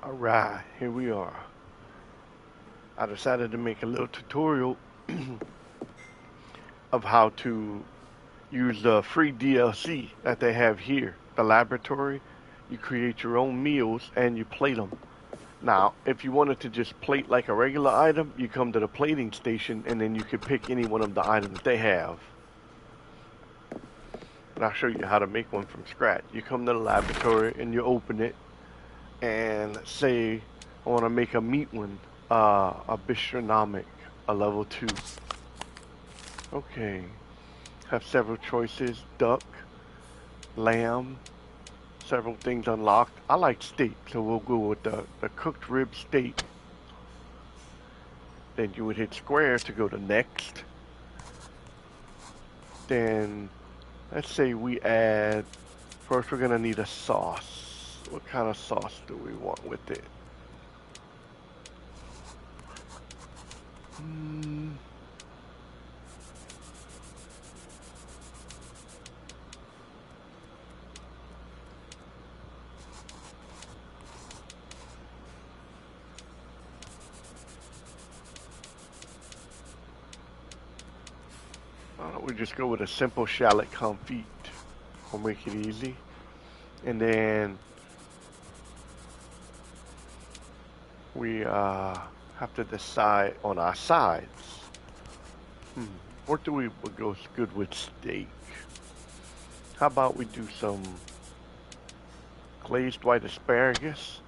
Alright, here we are. I decided to make a little tutorial of how to use the free DLC that they have here, the laboratory. You create your own meals and you plate them. Now, if you wanted to just plate like a regular item, you come to the plating station and then you can pick any one of the items they have. And I'll show you how to make one from scratch. You come to the laboratory and you open it and say, I want to make a meat one, a bistronomic, a level 2. Okay, have several choices, duck, lamb, several things unlocked. I like steak, so we'll go with the cooked rib steak. Then you would hit square to go to next. Then, let's say we add, first we're gonna need a sauce. What kind of sauce do we want with it? Hmm. Why don't we just go with a simple shallot confit? We'll make it easy. And then we have to decide on our sides. What do we what goes good with steak? How about we do some glazed white asparagus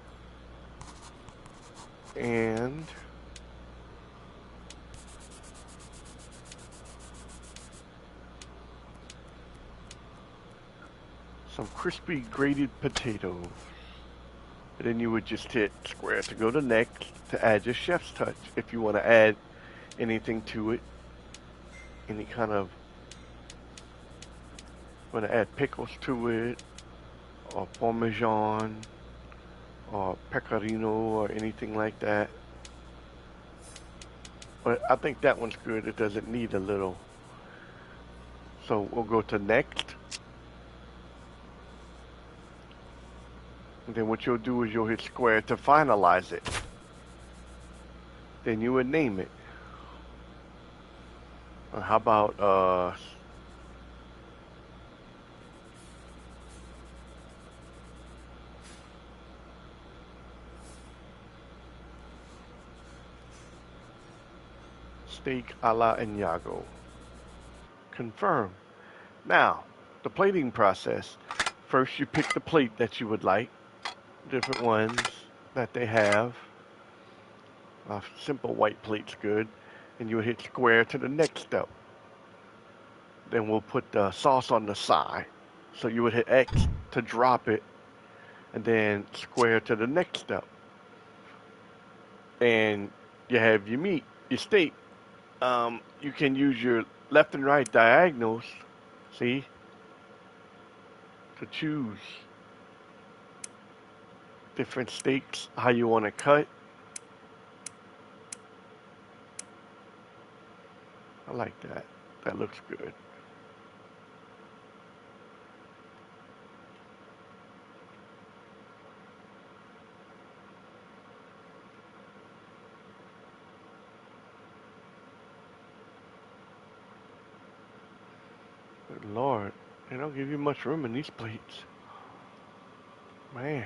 and some crispy grated potatoes. And then you would just hit square to go to next to add your chef's touch. If you want to add anything to it, any kind of, want to add pickles to it, or parmesan, or pecorino, or anything like that. But I think that one's good. It doesn't need a little. So we'll go to next. And then what you'll do is you'll hit square to finalize it. Then you would name it. How about steak a la Inyago? Confirm. Now, the plating process. First, you pick the plate that you would like. Different ones that they have. Simple white plate's good. And you would hit square to the next step. Then we'll put the sauce on the side. So you would hit X to drop it, and then square to the next step. And you have your meat, your steak. You can use your left and right diagonals, see, to choose different steaks, how you want to cut. I like that. That looks good. Good Lord, they don't give you much room in these plates. Man.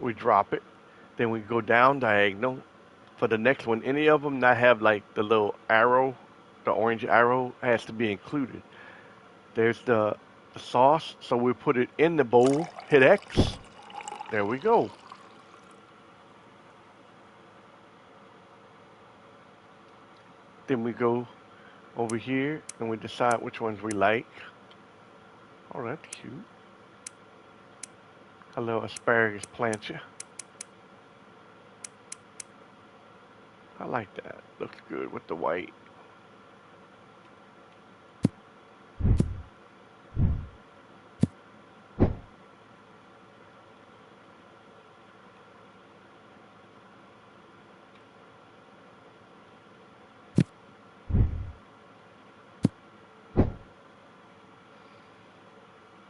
We drop it. Then we go down diagonal for the next one. Any of them that have like the little arrow, the orange arrow has to be included. There's the sauce, so we put it in the bowl, hit X. There we go. Then we go over here and we decide which ones we like. Oh, that's cute. A little asparagus plancha. I like that. Looks good with the white.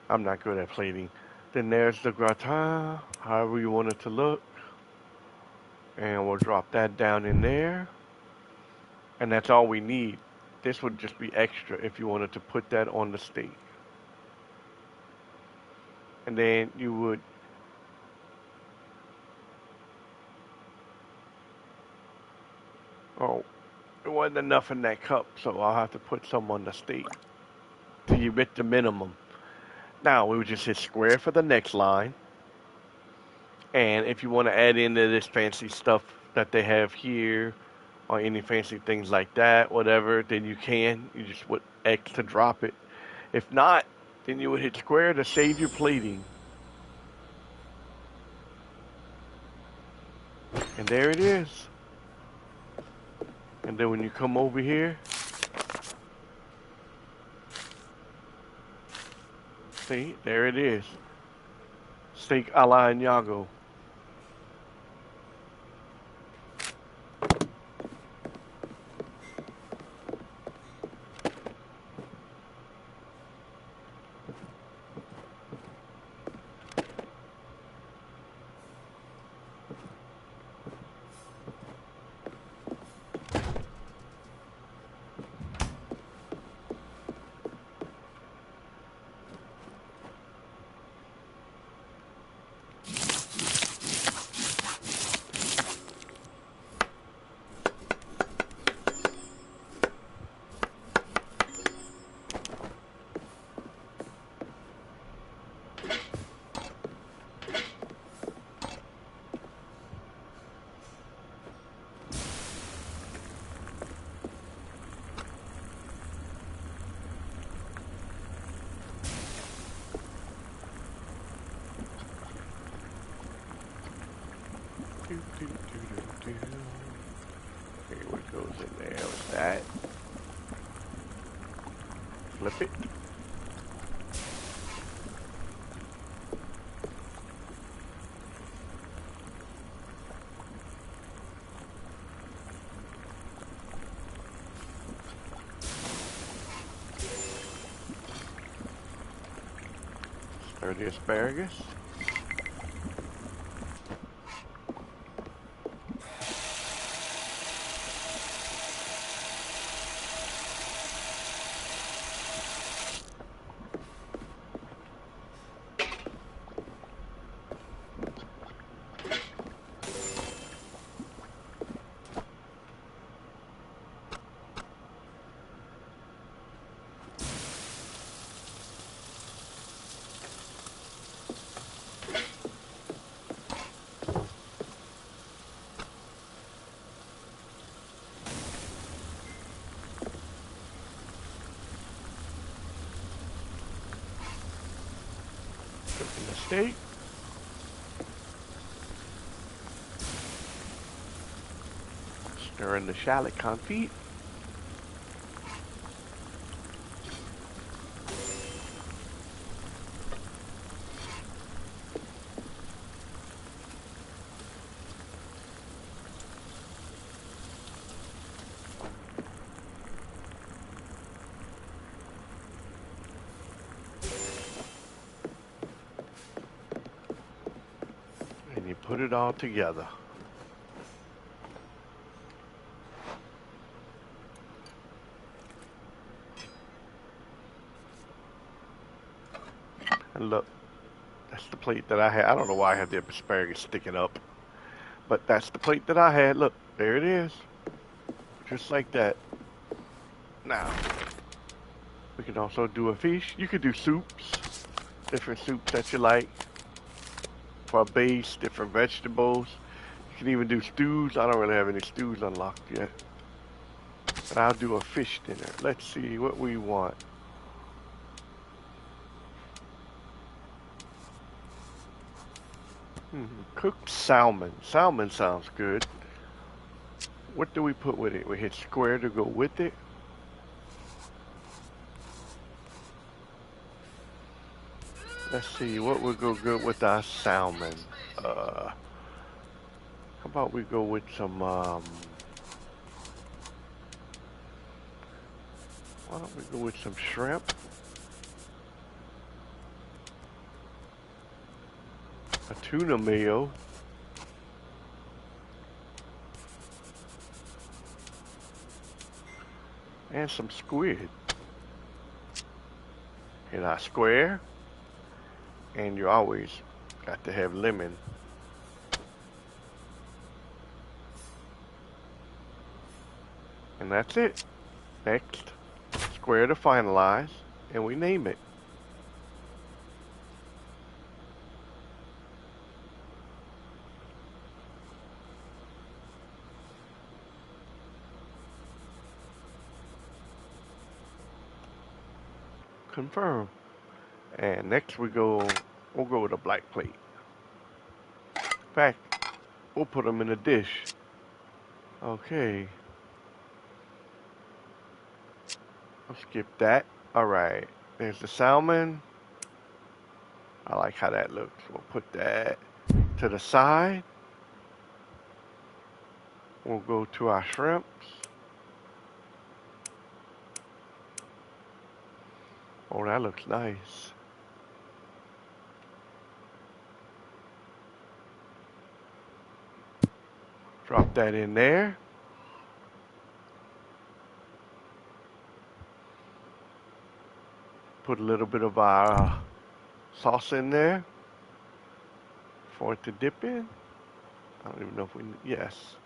I'm not good at plating. Then there's the gratin, however you want it to look. And we'll drop that down in there. And that's all we need. This would just be extra if you wanted to put that on the steak. And then you would, oh, it wasn't enough in that cup, so I'll have to put some on the steak till you hit the minimum. Now we would just hit square for the next line. And if you want to add into this fancy stuff that they have here, or any fancy things like that, whatever, then you can. You just would X to drop it. If not, then you would hit square to save your plating. And there it is. And then when you come over here, see, there it is. Steak a la Inago. Okay, what goes in there with that? Flip it. Stir the asparagus. Cooking the steak. Stirring the shallot confit. And you put it all together. And look, that's the plate that I had. I don't know why I have the asparagus sticking up, but that's the plate that I had. Look, there it is. Just like that. Now, we can also do a fish. You could do soups, different soups that you like. For a base, different vegetables. You can even do stews. I don't really have any stews unlocked yet. But I'll do a fish dinner. Let's see what we want. Cooked salmon. Salmon sounds good. What do we put with it? We hit square to go with it. Let's see what would go good with our salmon. How about we go with some, why don't we go with some shrimp? a tuna mayo, and some squid. In our square, and you always got to have lemon. And that's it. Next, square to finalize, and we name it. Confirm. And next we'll go with a black plate. In fact, we'll put them in a dish. Okay. I'll skip that. Alright. There's the salmon. I like how that looks. We'll put that to the side. We'll go to our shrimps. Oh, that looks nice. Drop that in there. Put a little bit of our sauce in there for it to dip in. I don't even know if we, yes.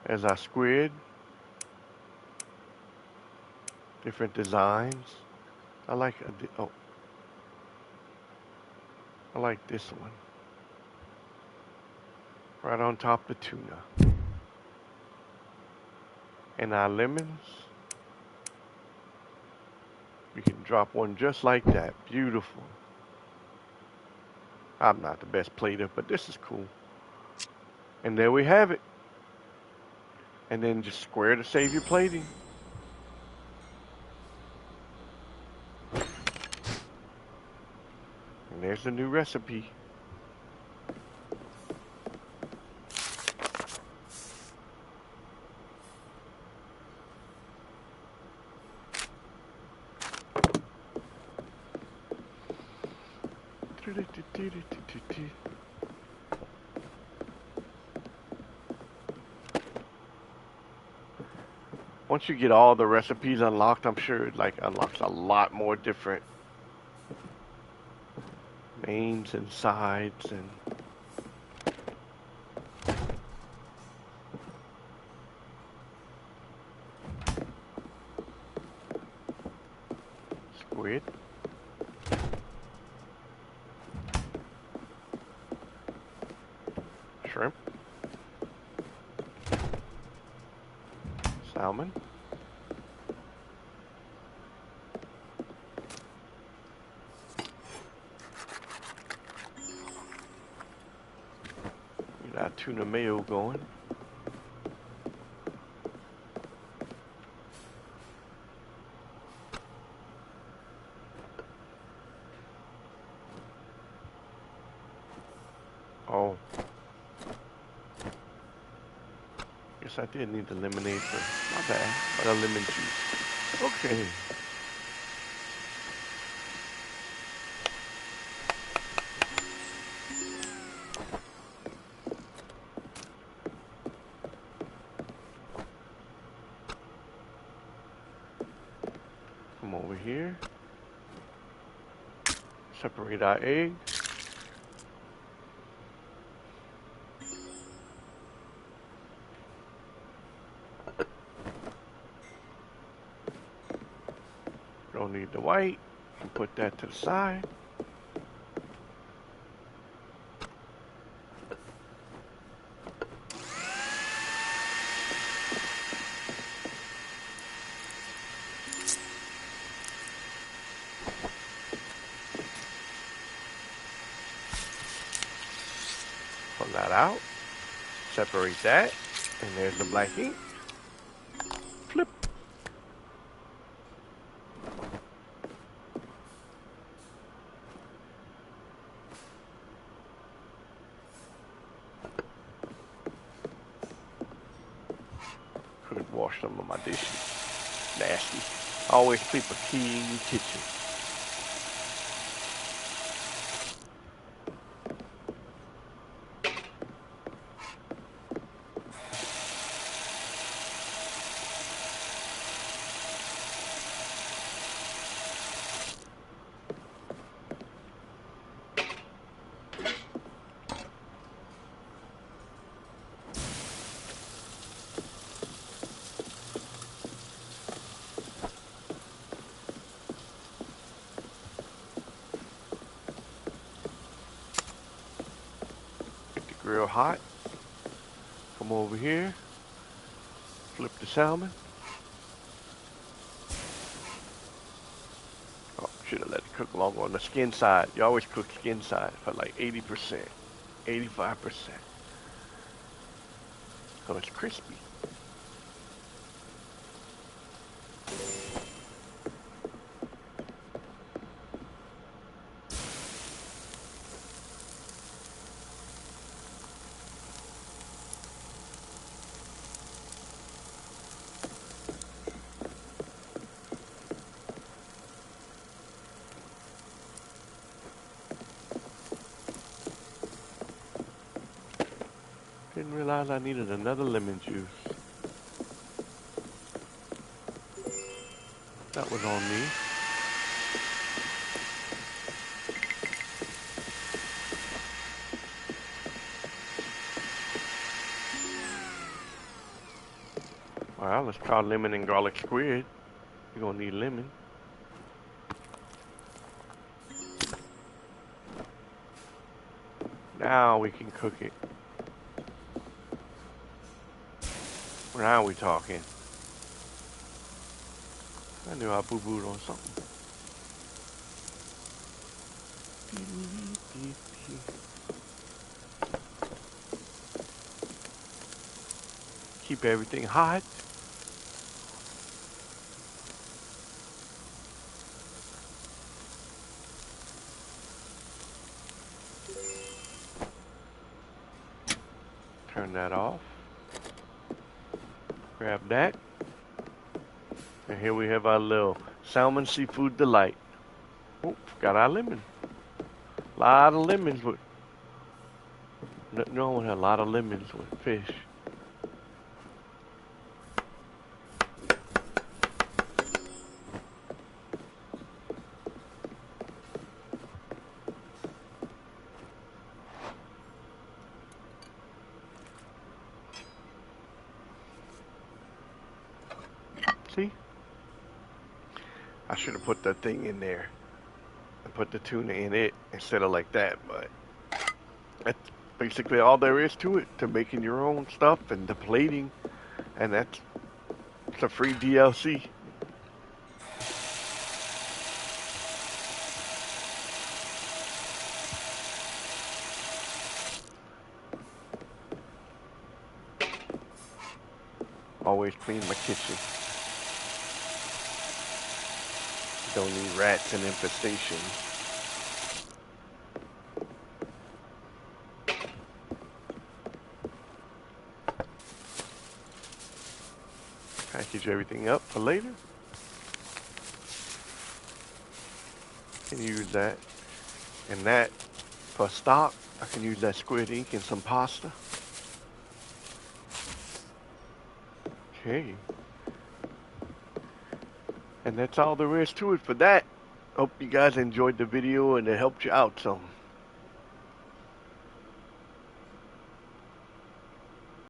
As our squid. Different designs. I like, I like this one. Right on top of the tuna. And our lemons. We can drop one just like that. Beautiful. I'm not the best plater, but this is cool. And there we have it. And then just square to save your plating. And there's the new recipe. Once you get all the recipes unlocked, I'm sure it like unlocks a lot more different mains and sides and squid. Shrimp. Salmon. We got tuna mayo going. Oh. Guess I did need the lemonade first. Not bad. But a lemon juice. Okay. Come over here. Separate our egg. Don't need the white. And put that to the side. Pull that out. Separate that. And there's the black ink. Flip. Could wash some of my dishes. Nasty. Always keep a key in your kitchen. real hot. Come over here. Flip the salmon. Oh, should have let it cook longer on the skin side. You always cook skin side for like 80%, 85%. So it's crispy. Didn't realize I needed another lemon juice. That was on me. Well, let's try lemon and garlic squid. You're gonna need lemon. Now we can cook it. Now we talking. I knew I boo-booed on something. Keep everything hot. Turn that off. Grab that. And here we have our little salmon seafood delight. Oh, got our lemon. A lot of lemons with. No one had a lot of lemons with fish. See? I should have put that thing in there and put the tuna in it instead of like that, but that's basically all there is to it, to making your own stuff and the plating, and it's a free DLC. Always clean my kitchen. Don't need rats and infestation. Package everything up for later. Can use that. And that for stock, I can use that squid ink and some pasta. Okay. And that's all there is to it for that. Hope you guys enjoyed the video and it helped you out some.